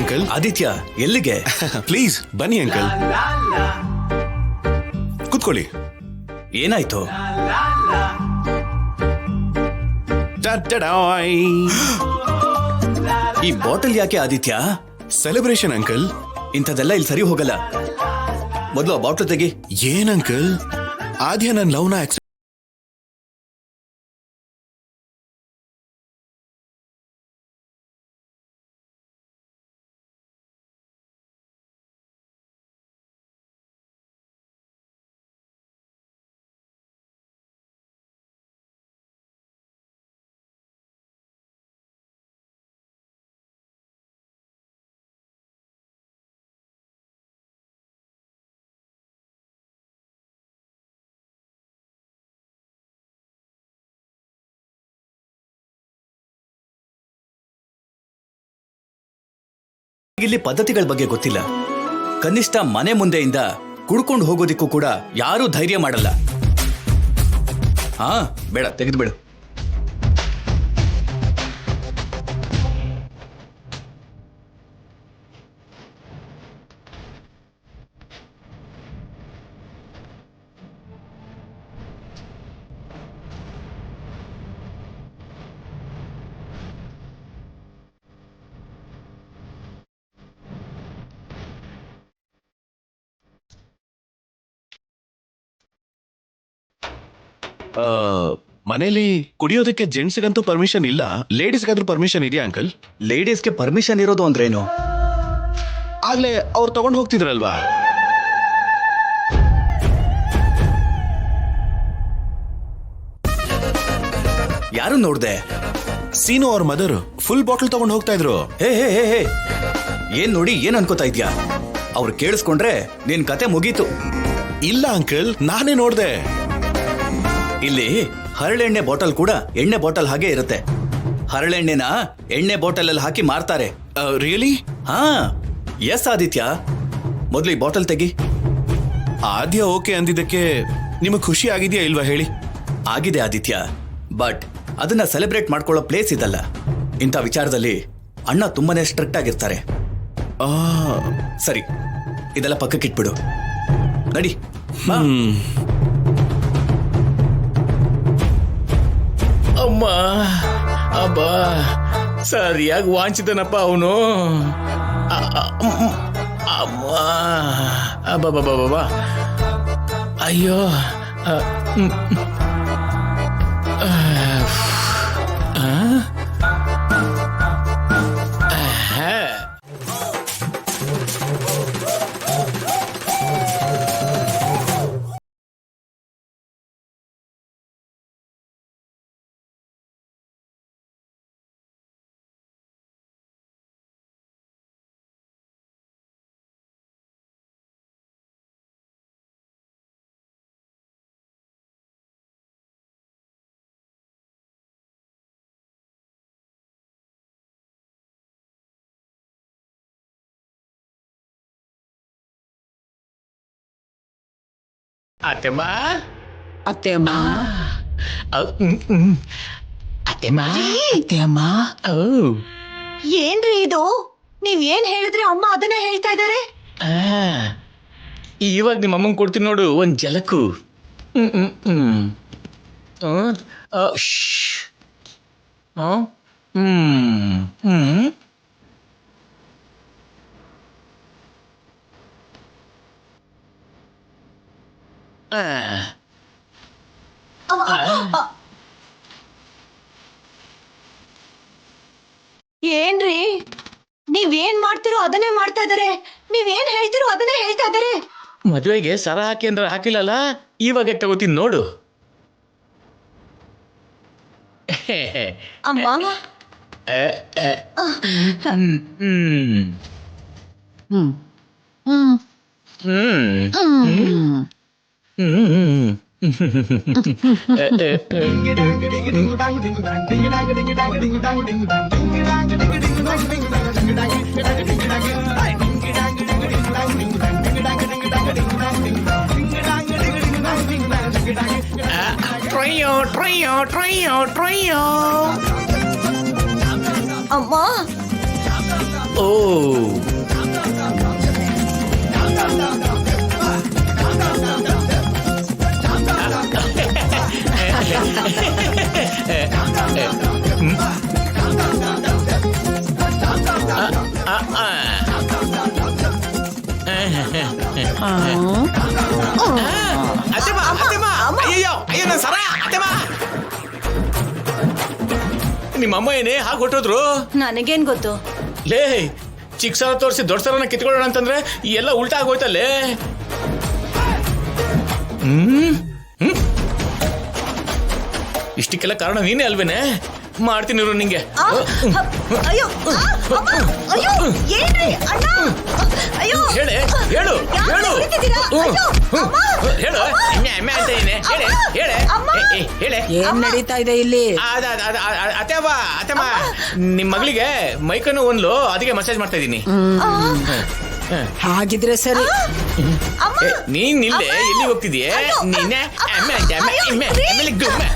Uncle. Aditya, ಎಲ್ಲಿಗೆ? Please ಬನ್ನಿ uncle, ಕೂತ್ಕೊಳ್ಳಿ. ಏನಾಯ್ತು? ಈ ಬಾಟಲ್ ಯಾಕೆ ಆದಿತ್ಯ? Celebration uncle. ಇಂಥದೆಲ್ಲ ಇಲ್ಲಿ ಸರಿ ಹೋಗಲ್ಲ. ಮೊದಲು ಆ ಬಾಟಲ್ ತೆಗಿ. ಏನ್ ಅಂಕಲ್? ಆದ್ಯ ನನ್ನ ಲವ್ನ ಇಲ್ಲಿ ಪದ್ಧತಿಗಳ ಬಗ್ಗೆ ಗೊತ್ತಿಲ್ಲ. ಕನಿಷ್ಠ ಮನೆ ಮುಂದೆಯಿಂದ ಕುಡ್ಕೊಂಡು ಹೋಗೋದಿಕ್ಕೂ ಕೂಡ ಯಾರೂ ಧೈರ್ಯ ಮಾಡಲ್ಲ. ಹಾ, ಬೇಡ, ತೆಗೆದುಬಿಡು. ಮನೇಲಿ ಕುಡಿಯೋದಕ್ಕೆ ಜೆಂಟ್ಸ್ಗಂತೂ ಪರ್ಮಿಷನ್ ಇಲ್ಲ, ಲೇಡೀಸ್ಗಾದ್ರೂ ಪರ್ಮಿಷನ್ ಇದೆಯಾ ಅಂಕಲ್? ಲೇಡೀಸ್ಗೆ ಪರ್ಮಿಷನ್ ಇರೋದು ಅಂದ್ರೇನು? ಆಗ್ಲೇ ಅವ್ರು ತಗೊಂಡು ಹೋಗ್ತಿದ್ರಲ್ವಾ? ಯಾರು ನೋಡ್ದೆ? ಸೀನು ಅವ್ರ ಮದರ್ ಫುಲ್ ಬಾಟಲ್ ತಗೊಂಡು ಹೋಗ್ತಾ ಇದ್ರು. ಹೇ ಹೇ ಹೇ ಹೇ, ಏನ್ ನೋಡಿ ಏನ್ ಅನ್ಕೋತಾ ಇದ್ಯಾ? ಅವ್ರು ಕೇಳಿಸ್ಕೊಂಡ್ರೆ ನಿನ್ ಕತೆ ಮುಗೀತು. ಇಲ್ಲ ಅಂಕಲ್, ನಾನೇ ನೋಡ್ದೆ. ಇಲ್ಲಿ ಹರಳೆಣ್ಣೆ ಬಾಟಲ್ ಕೂಡ ಎಣ್ಣೆ ಬಾಟಲ್ ಹಾಗೆ ಇರುತ್ತೆ. ಹರಳೆಣ್ಣೆನ ಎಣ್ಣೆ ಬಾಟಲ್ ಅಲ್ಲಿ ಹಾಕಿ ಮಾರ್ತಾರೆ. ರಿಯಲಿ? ಹಾ, ಎಸ್ ಆದಿತ್ಯ, ಮೊದಲು ಈ ಬಾಟಲ್ ತೆಗಿ. ಆದ್ಯ ಓಕೆ ಅಂದಿದ್ದಕ್ಕೆ ನಿಮಗೆ ಖುಷಿ ಆಗಿದೆಯಾ ಇಲ್ವಾ ಹೇಳಿ? ಆಗಿದೆ ಆದಿತ್ಯ, ಬಟ್ ಅದನ್ನ ಸೆಲೆಬ್ರೇಟ್ ಮಾಡ್ಕೊಳ್ಳೋ ಪ್ಲೇಸ್ ಇದಲ್ಲ. ಇಂಥ ವಿಚಾರದಲ್ಲಿ ಅಣ್ಣ ತುಂಬಾನೇ ಸ್ಟ್ರಿಕ್ಟ್ ಆಗಿರ್ತಾರೆ. ಸರಿ, ಇದೆಲ್ಲ ಪಕ್ಕಕ್ಕಿಟ್ಬಿಡು. ನಡಿ. ಅಮ್ಮ, ಅಬ್ಬಾ, ಸರಿಯಾಗಿ ವಾಂಚಿದನಪ್ಪ ಅವನು. ಅಮ್ಮ, ಅಬ್ಬಾ, ಅಯ್ಯೋ. ಅತ್ತೆಮ್ಮ, ಅತ್ತೆಮ್ಮ, ಅತ್ತೆಮ್ಮ, ಅತ್ತೆಮ್ಮ. ಏನ್ರಿ ಇದು? ನೀವ್ ಏನ್ ಹೇಳಿದ್ರೆ ಅಮ್ಮ ಅದನ್ನೇ ಹೇಳ್ತಾ ಇದಾರೆ. ಇವಾಗ ನಿಮ್ಮ ಅಮ್ಮಂಗೆ ಕೊಡ್ತೀನಿ ನೋಡು ಒಂದ್ ಜಲಕು. ಏನ್ರಿ, ನೀವೇನ್ ಮಾಡ್ತಿರೋ ಅದನ್ನೇ ಮಾಡ್ತಾ ಇದಾರೆ. ನೀವೇನ್ ಹೇಳ್ತಿರೋ ಅದನ್ನೇ ಹೇಳ್ತಾ ಇದಾರೆ. ಮದುವೆಗೆ ಸರ ಹಾಕಿ ಅಂದ್ರೆ ಹಾಕಿಲ್ಲಲ್ಲ, ಇವಾಗ ತಗೋತೀನಿ ನೋಡು. ಅಮ್ಮ, ಟ್ರೈಯೋ. ಅಮ್ಮ, ಓ ಅಯ್ಯೋ ಅಯ್ಯೋ ನನ್ನ ಸರ ಅತ್ತೆಮ್ಮ ನಿಮ್ಮಮ್ಮ ಏನೇ ಹಾಗೆ ಹೊಟ್ಟೋದ್ರು ನನಗೇನ್ ಗೊತ್ತು? ಲೇ ಚಿಕ್ಕ ಸರ ತೋರಿಸಿ ದೊಡ್ಡ ಸರನ ಕಿತ್ಕೊಳ್ಳೋಣ ಅಂತಂದ್ರೆ ಎಲ್ಲ ಉಲ್ಟಾ ಆಗೋಯ್ತಲ್ಲೇ. ಇಷ್ಟಕ್ಕೆಲ್ಲ ಕಾರಣ ನೀನೇ ಅಲ್ವೇನೆ? ಮಾಡ್ತೀನಿ ನಿಂಗೆ. ಅಯ್ಯೋ ಅಯ್ಯೋ ಏನ್ರಿ ಅಣ್ಣ? ಅಯ್ಯೋ ಹೇಳೆ ಹೇಳು ಹೇಳು ಹೇಳು ಎಮ್ಮೆ ಅಂತ ಏನೇ ಹೇಳೆ ಹೇಳೆ ಹೇಳೆ. ಏನ್ ನಡೀತಾ ಇದೆ ಇಲ್ಲಿ? ಅತ್ತೆಮ್ಮ ನಿಮ್ ಮಗಳಿಗೆ ಮೈಕನ್ನು ಒಂದ್ಲು ಅದಕ್ಕೆ ಮಸಾಜ್ ಮಾಡ್ತಾ ಇದೀನಿ. ಹಾಗಿದ್ರೆ ಸರಿ. ನೀನ್ ಇಲ್ಲೇ ಎಲ್ಲಿ ಹೋಗ್ತಿದೀಯ? ನೀನೆ ಎಮ್ಮೆ ಅಂತ ಎಮ್ಮೆ ಎಮ್ಮೆ ಎಮ್ಮೆ ಗುಮ್ಮೆ